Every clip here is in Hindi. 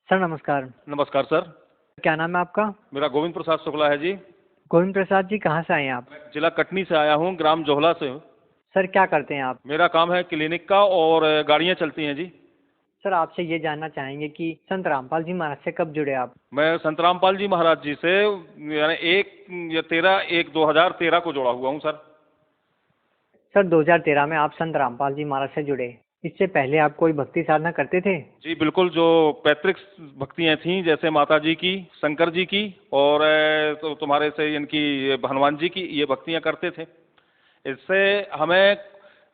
सर नमस्कार। नमस्कार सर। क्या नाम है आपका? मेरा गोविंद प्रसाद शुक्ला है जी। गोविंद प्रसाद जी, कहाँ से आए हैं आप? जिला कटनी से आया हूँ, ग्राम जोहला से हूँ। सर क्या करते हैं आप? मेरा काम है क्लिनिक का और गाड़ियाँ चलती हैं जी। सर आपसे ये जानना चाहेंगे कि संत रामपाल जी महाराज से कब जुड़े आप? मैं संत रामपाल जी महाराज जी से यानी 1/13/2013 को जुड़ा हुआ हूँ सर। सर 2013 में आप संत रामपाल जी महाराज से जुड़े। इससे पहले आप कोई भक्ति साधना करते थे? जी बिल्कुल, जो पैतृक भक्तियाँ थीं जैसे माता जी की, शंकर जी की और तो तुम्हारे से इनकी हनुमान जी की, ये भक्तियाँ करते थे। इससे हमें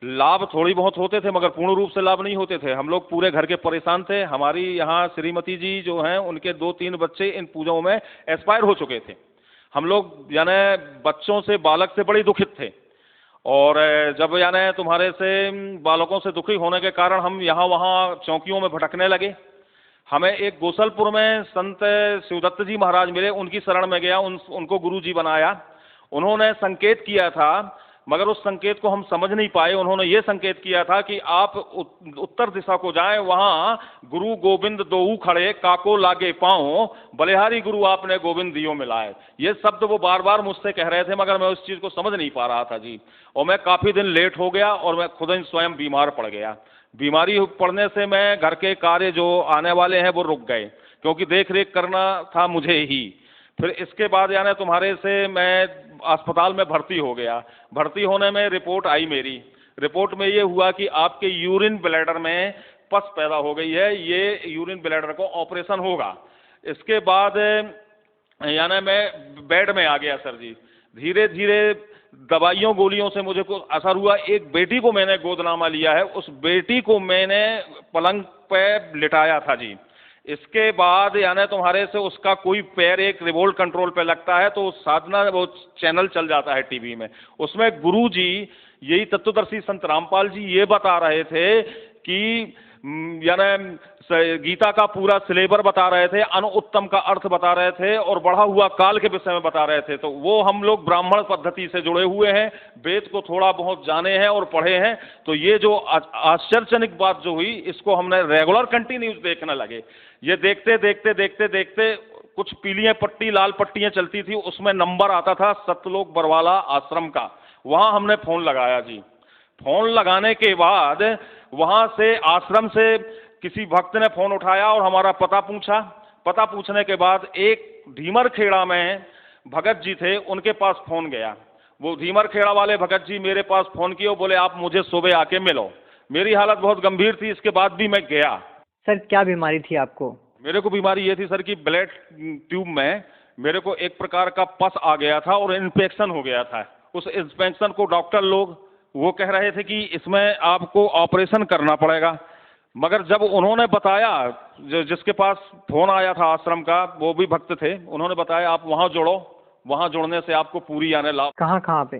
लाभ थोड़ी बहुत होते थे मगर पूर्ण रूप से लाभ नहीं होते थे। हम लोग पूरे घर के परेशान थे। हमारी यहाँ श्रीमती जी जो हैं उनके 2-3 बच्चे इन पूजाओं में एक्सपायर हो चुके थे। हम लोग यानी बच्चों से, बालक से बड़ी दुखित थे और जब यानी तुम्हारे से बालकों से दुखी होने के कारण हम यहाँ वहाँ चौकियों में भटकने लगे। हमें एक गोसलपुर में संत शिवदत्त जी महाराज मिले, उनकी शरण में गया, उनको गुरु जी बनाया। उन्होंने संकेत किया था मगर उस संकेत को हम समझ नहीं पाए। उन्होंने ये संकेत किया था कि आप उत्तर दिशा को जाएं, वहां गुरु गोविंद दोऊ खड़े, काको लागे पांव, बलिहारी गुरु आपने गोविंद दियो मिलाए। ये शब्द वो बार बार मुझसे कह रहे थे मगर मैं उस चीज को समझ नहीं पा रहा था जी। और मैं काफी दिन लेट हो गया और मैं खुद ही स्वयं बीमार पड़ गया। बीमारी पड़ने से मैं घर के कार्य जो आने वाले हैं वो रुक गए क्योंकि देख रेख करना था मुझे ही। फिर इसके बाद यानी तुम्हारे से मैं अस्पताल में भर्ती हो गया। भर्ती होने में रिपोर्ट आई, मेरी रिपोर्ट में ये हुआ कि आपके यूरिन ब्लैडर में पस पैदा हो गई है, ये यूरिन ब्लैडर को ऑपरेशन होगा। इसके बाद यानी मैं बेड में आ गया सर जी। धीरे धीरे दवाइयों गोलियों से मुझे कुछ असर हुआ। एक बेटी को मैंने गोदनामा लिया है, उस बेटी को मैंने पलंग पे लिटाया था जी। इसके बाद यानी तुम्हारे से उसका कोई पैर एक रिमोट कंट्रोल पे लगता है तो साधना वो चैनल चल जाता है टीवी में। उसमें गुरु जी, यही तत्वदर्शी संत रामपाल जी ये बता रहे थे कि यानी गीता का पूरा सिलेबर बता रहे थे, अनुत्तम का अर्थ बता रहे थे और बढ़ा हुआ काल के विषय में बता रहे थे। तो वो हम लोग ब्राह्मण पद्धति से जुड़े हुए हैं, वेद को थोड़ा बहुत जाने हैं और पढ़े हैं। तो ये जो आश्चर्यजनक बात जो हुई, इसको हमने रेगुलर कंटिन्यूज देखने लगे। ये देखते देखते देखते देखते कुछ पीलियां पट्टी, लाल पट्टियां चलती थी, उसमें नंबर आता था सतलोक बरवाला आश्रम का। वहां हमने फोन लगाया जी। फोन लगाने के बाद वहां से आश्रम से किसी भक्त ने फोन उठाया और हमारा पता पूछा। पता पूछने के बाद एक धीमर खेड़ा में भगत जी थे, उनके पास फोन गया। वो धीमर खेड़ा वाले भगत जी मेरे पास फोन किए, बोले आप मुझे सुबह आके मिलो। मेरी हालत बहुत गंभीर थी, इसके बाद भी मैं गया। सर क्या बीमारी थी आपको? मेरे को बीमारी ये थी सर कि ब्लड ट्यूब में मेरे को एक प्रकार का पस आ गया था और इन्फेक्शन हो गया था। उस इन्फेक्शन को डॉक्टर लोग वो कह रहे थे कि इसमें आपको ऑपरेशन करना पड़ेगा। मगर जब उन्होंने बताया, जिसके पास फोन आया था आश्रम का, वो भी भक्त थे, उन्होंने बताया आप वहां जुड़ो, वहां जुड़ने से आपको पूरी यानी लाभ। कहाँ कहाँ पे?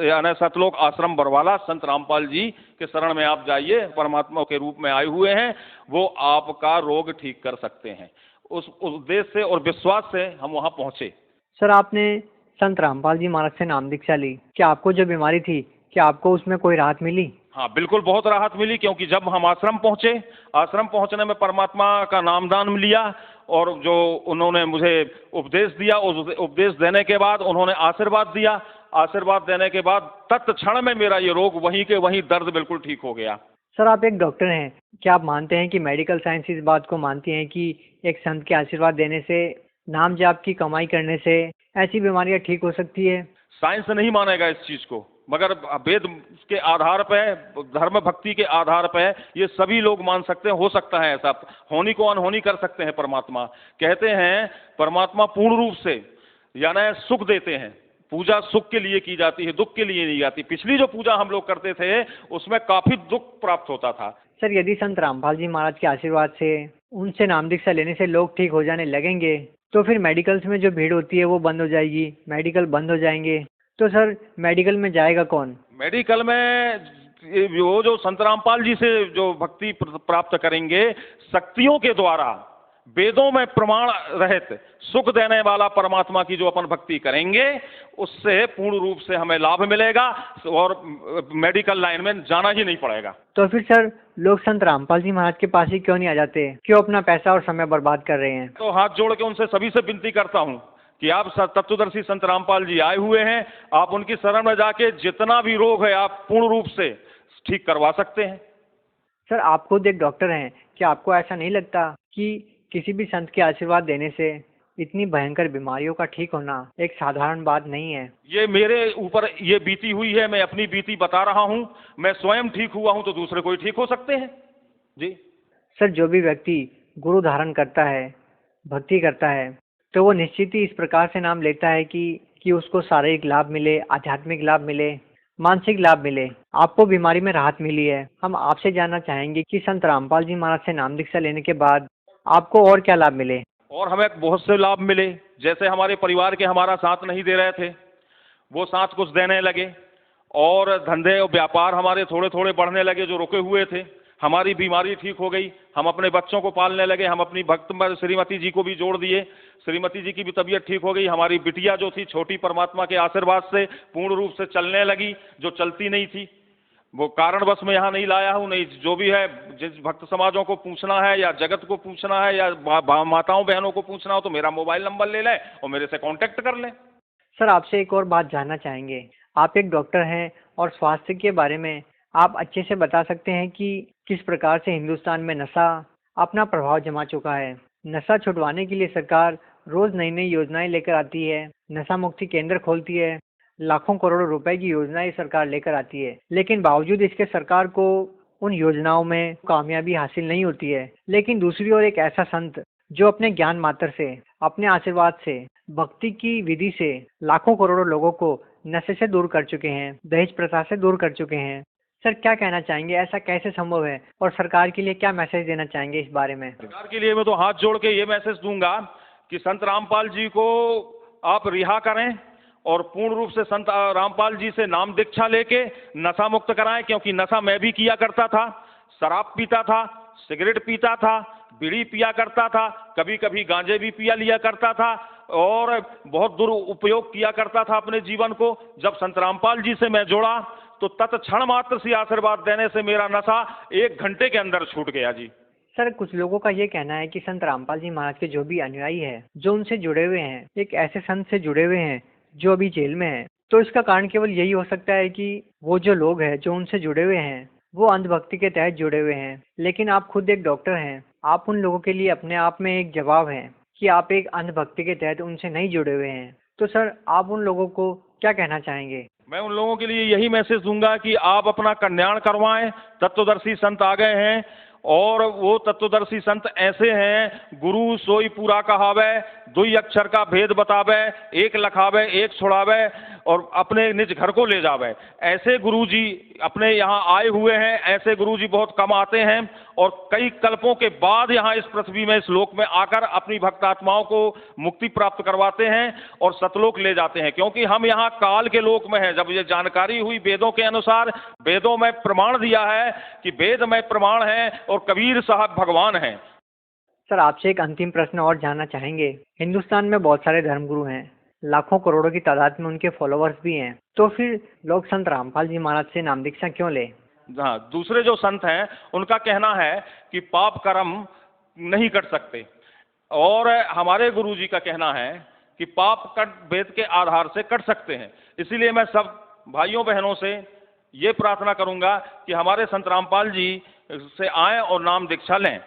यानी सतलोक आश्रम बरवाला, संत रामपाल जी के शरण में आप जाइए, परमात्मा के रूप में आए हुए हैं, वो आपका रोग ठीक कर सकते हैं। उस उद्देश्य से और विश्वास से हम वहां पहुंचे। सर आपने संत रामपाल जी महाराज से नाम दीक्षा ली, क्या आपको जो बीमारी थी क्या आपको उसमें कोई राहत मिली? हाँ बिल्कुल, बहुत राहत मिली क्योंकि जब हम आश्रम पहुंचे, आश्रम पहुंचने में परमात्मा का नामदान लिया और जो उन्होंने मुझे उपदेश दिया, उस उपदेश देने के बाद उन्होंने आशीर्वाद दिया। आशीर्वाद देने के बाद तत्क्षण में मेरा ये रोग वहीं के वहीं दर्द बिल्कुल ठीक हो गया। सर आप एक डॉक्टर हैं, क्या आप मानते हैं कि मेडिकल साइंस इस बात को मानती हैं कि एक संत के आशीर्वाद देने से, नाम जाप की कमाई करने से ऐसी बीमारियां ठीक हो सकती है? साइंस नहीं मानेगा इस चीज को, मगर वेद के आधार पे, धर्म भक्ति के आधार पे ये सभी लोग मान सकते हैं। हो सकता है ऐसा, होनी को अनहोनी कर सकते हैं। परमात्मा कहते हैं, परमात्मा पूर्ण रूप से यानी सुख देते हैं। पूजा सुख के लिए की जाती है, दुख के लिए नहीं जाती। पिछली जो पूजा हम लोग करते थे उसमें काफी दुख प्राप्त होता था। सर यदि संत रामपाल जी महाराज के आशीर्वाद से, उनसे नाम दीक्षा लेने से लोग ठीक हो जाने लगेंगे तो फिर मेडिकल्स में जो भीड़ होती है वो बंद हो जाएगी, मेडिकल बंद हो जाएंगे, तो सर मेडिकल में जाएगा कौन? मेडिकल में वो जो संत रामपाल जी से जो भक्ति प्राप्त करेंगे शक्तियों के द्वारा, वेदों में प्रमाण रहित सुख देने वाला परमात्मा की जो अपन भक्ति करेंगे उससे पूर्ण रूप से हमें लाभ मिलेगा और मेडिकल लाइन में जाना ही नहीं पड़ेगा। तो फिर सर लोग संत रामपाल जी महाराज के पास ही क्यों नहीं आ जाते, क्यों अपना पैसा और समय बर्बाद कर रहे हैं? तो हाथ जोड़ के उनसे सभी से विनती करता हूं कि आप तत्वदर्शी संत रामपाल जी आए हुए हैं, आप उनकी शरण में जाके जितना भी रोग है आप पूर्ण रूप से ठीक करवा सकते हैं। सर आप खुद एक डॉक्टर हैं, क्या आपको ऐसा नहीं लगता कि किसी भी संत के आशीर्वाद देने से इतनी भयंकर बीमारियों का ठीक होना एक साधारण बात नहीं है? ये मेरे ऊपर ये बीती हुई है, मैं अपनी बीती बता रहा हूं। मैं स्वयं ठीक हुआ हूं तो दूसरे कोई ठीक हो सकते हैं जी। सर जो भी व्यक्ति गुरु धारण करता है, भक्ति करता है, तो वो निश्चित ही इस प्रकार से नाम लेता है कि उसको शारीरिक लाभ मिले, आध्यात्मिक लाभ मिले, मानसिक लाभ मिले। आपको बीमारी में राहत मिली है। हम आपसे जानना चाहेंगे कि संत रामपाल जी महाराज से नाम दीक्षा लेने के बाद आपको और क्या लाभ मिले? और हमें बहुत से लाभ मिले, जैसे हमारे परिवार के हमारा साथ नहीं दे रहे थे, वो साथ कुछ देने लगे, और धंधे और व्यापार हमारे थोड़े थोड़े बढ़ने लगे जो रुके हुए थे। हमारी बीमारी ठीक हो गई, हम अपने बच्चों को पालने लगे, हम अपनी भक्त श्रीमती जी को भी जोड़ दिए, श्रीमती जी की भी तबीयत ठीक हो गई। हमारी बिटिया जो थी छोटी, परमात्मा के आशीर्वाद से पूर्ण रूप से चलने लगी, जो चलती नहीं थी। वो कारणवश मैं यहाँ नहीं लाया हूँ, नहीं जो भी है जिस भक्त समाजों को पूछना है या जगत को पूछना है या माताओं बहनों को पूछना हो तो मेरा मोबाइल नंबर ले लें और मेरे से कांटेक्ट कर लें। सर आपसे एक और बात जानना चाहेंगे। आप एक डॉक्टर हैं और स्वास्थ्य के बारे में आप अच्छे से बता सकते हैं कि किस प्रकार से हिंदुस्तान में नशा अपना प्रभाव जमा चुका है। नशा छुड़वाने के लिए सरकार रोज नई नई योजनाएं लेकर आती है, नशा मुक्ति केंद्र खोलती है, लाखों करोड़ों रुपए की योजनाएं सरकार लेकर आती है, लेकिन बावजूद इसके सरकार को उन योजनाओं में कामयाबी हासिल नहीं होती है। लेकिन दूसरी ओर एक ऐसा संत जो अपने ज्ञान मात्र से, अपने आशीर्वाद से, भक्ति की विधि से लाखों करोड़ों लोगों को नशे से दूर कर चुके हैं, दहेज प्रथा से दूर कर चुके हैं। सर क्या कहना चाहेंगे, ऐसा कैसे संभव है, और सरकार के लिए क्या मैसेज देना चाहेंगे इस बारे में? सरकार के लिए मैं तो हाथ जोड़ के ये मैसेज दूंगा कि संत रामपाल जी को आप रिहा करें और पूर्ण रूप से संत रामपाल जी से नाम दीक्षा लेके नशा मुक्त कराएं, क्योंकि नशा मैं भी किया करता था। शराब पीता था, सिगरेट पीता था, बीड़ी पिया करता था, कभी कभी गांजे भी पिया लिया करता था और बहुत दुरुपयोग किया करता था अपने जीवन को। जब संत रामपाल जी से मैं जुड़ा तो तत्क्षण मात्र से आशीर्वाद देने से मेरा नशा 1 घंटे के अंदर छूट गया जी। सर कुछ लोगों का ये कहना है कि संत रामपाल जी महाराज के जो भी अनुयायी है, जो उनसे जुड़े हुए हैं, एक ऐसे संत से जुड़े हुए हैं जो अभी जेल में है, तो इसका कारण केवल यही हो सकता है कि वो जो लोग हैं जो उनसे जुड़े हुए हैं वो अंधभक्ति के तहत जुड़े हुए हैं। लेकिन आप खुद एक डॉक्टर हैं, आप उन लोगों के लिए अपने आप में एक जवाब हैं कि आप एक अंधभक्ति के तहत उनसे नहीं जुड़े हुए हैं। तो सर आप उन लोगों को क्या कहना चाहेंगे? मैं उन लोगों के लिए यही मैसेज दूंगा कि आप अपना कल्याण करवाएं। तत्वदर्शी संत आ गए हैं और वो तत्वदर्शी संत ऐसे हैं, गुरु सोई पूरा कहावे, 2 अक्षर का भेद बतावे, 1 लखावे 1 छुड़ावे और अपने निज घर को ले जावे। ऐसे गुरुजी अपने यहाँ आए हुए हैं। ऐसे गुरुजी बहुत कम आते हैं और कई कल्पों के बाद यहाँ इस पृथ्वी में, इस लोक में आकर अपनी भक्त आत्माओं को मुक्ति प्राप्त करवाते हैं और सतलोक ले जाते हैं। क्योंकि हम यहाँ काल के लोक में हैं। जब ये जानकारी हुई वेदों के अनुसार, वेदों में प्रमाण दिया है कि वेद में प्रमाण है और कबीर साहब भगवान हैं। सर आपसे एक अंतिम प्रश्न और जानना चाहेंगे। हिंदुस्तान में बहुत सारे धर्मगुरु हैं, लाखों करोड़ों की तादाद में उनके फॉलोअर्स भी हैं, तो फिर लोग संत रामपाल जी महाराज से नाम दीक्षा क्यों ले? हाँ, दूसरे जो संत हैं उनका कहना है कि पाप कर्म नहीं कर सकते और हमारे गुरुजी का कहना है कि पाप कट वेद के आधार से कट सकते हैं। इसीलिए मैं सब भाइयों बहनों से ये प्रार्थना करूंगा कि हमारे संत रामपाल जी से आएं और नाम दीक्षा लें।